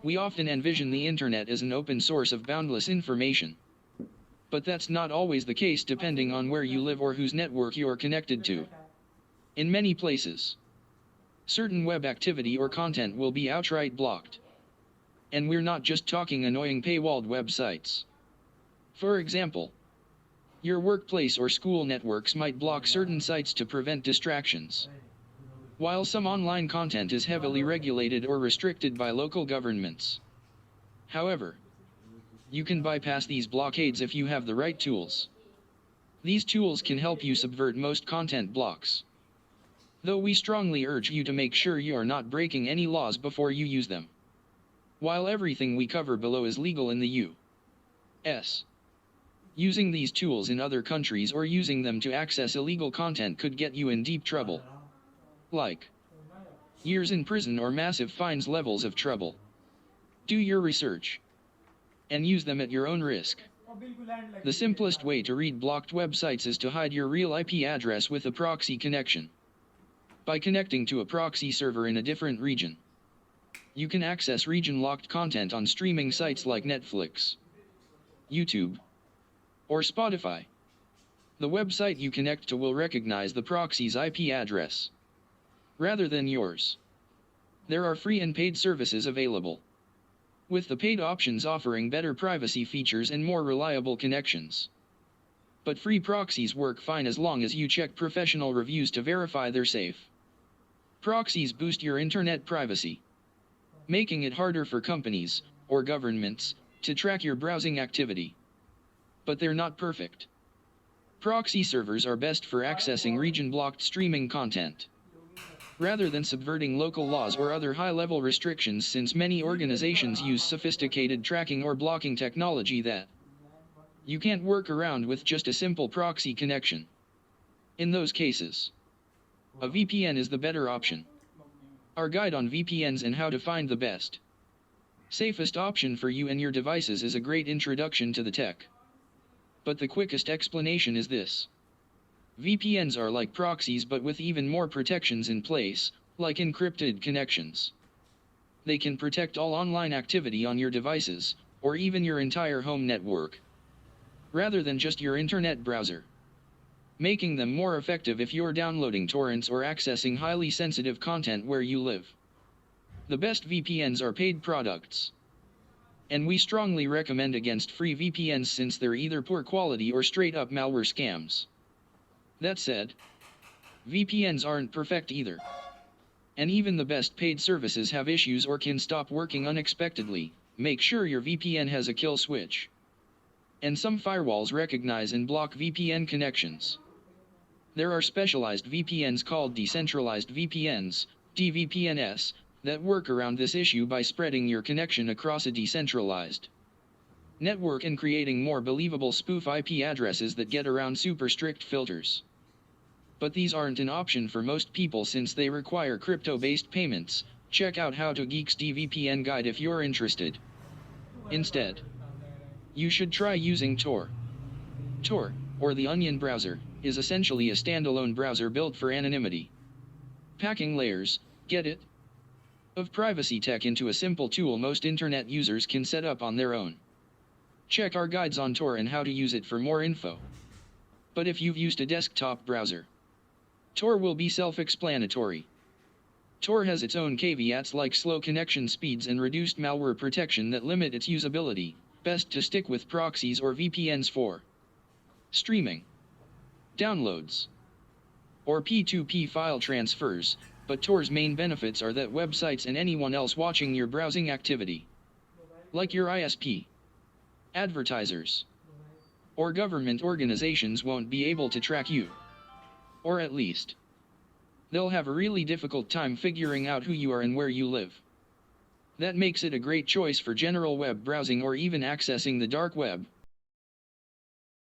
We often envision the internet as an open source of boundless information. But that's not always the case depending on where you live or whose network you're connected to. In many places, certain web activity or content will be outright blocked. And we're not just talking annoying paywalled websites. For example, your workplace or school networks might block certain sites to prevent distractions. While some online content is heavily regulated or restricted by local governments. However, you can bypass these blockades if you have the right tools. These tools can help you subvert most content blocks. Though we strongly urge you to make sure you are not breaking any laws before you use them. While everything we cover below is legal in the U.S., using these tools in other countries or using them to access illegal content could get you in deep trouble. Like years in prison or massive fines. Levels of trouble. Do your research and use them at your own risk. The simplest way to read blocked websites is to hide your real IP address with a proxy connection. By connecting to a proxy server in a different region, you can access region-locked content on streaming sites like Netflix, YouTube, or Spotify. The website you connect to will recognize the proxy's IP address, rather than yours. There are free and paid services available, with the paid options offering better privacy features and more reliable connections. But free proxies work fine as long as you check professional reviews to verify they're safe. Proxies boost your internet privacy, making it harder for companies, or governments, to track your browsing activity. But they're not perfect. Proxy servers are best for accessing region-blocked streaming content, rather than subverting local laws or other high-level restrictions, since many organizations use sophisticated tracking or blocking technology that you can't work around with just a simple proxy connection. In those cases, a VPN is the better option. Our guide on VPNs and how to find the best, safest option for you and your devices is a great introduction to the tech. But the quickest explanation is this. VPNs are like proxies but with even more protections in place, like encrypted connections. They can protect all online activity on your devices, or even your entire home network, rather than just your internet browser, making them more effective if you're downloading torrents or accessing highly sensitive content where you live. The best VPNs are paid products, and we strongly recommend against free VPNs since they're either poor quality or straight-up malware scams. That said, VPNs aren't perfect either. And even the best paid services have issues or can stop working unexpectedly. Make sure your VPN has a kill switch. And some firewalls recognize and block VPN connections. There are specialized VPNs called decentralized VPNs, DVPNs, that work around this issue by spreading your connection across a decentralized network and creating more believable spoof IP addresses that get around super strict filters. But these aren't an option for most people since they require crypto-based payments. Check out How to Geek's DVPN guide if you're interested. Instead, you should try using Tor. Tor, or the Onion browser, is essentially a standalone browser built for anonymity. Packing layers, get it? Of privacy tech into a simple tool most internet users can set up on their own. Check our guides on Tor and how to use it for more info. But if you've used a desktop browser, Tor will be self-explanatory. Tor has its own caveats like slow connection speeds and reduced malware protection that limit its usability. Best to stick with proxies or VPNs for streaming, downloads, or P2P file transfers, but Tor's main benefits are that websites and anyone else watching your browsing activity, like your ISP, advertisers, or government organizations, won't be able to track you. Or at least, they'll have a really difficult time figuring out who you are and where you live. That makes it a great choice for general web browsing or even accessing the dark web.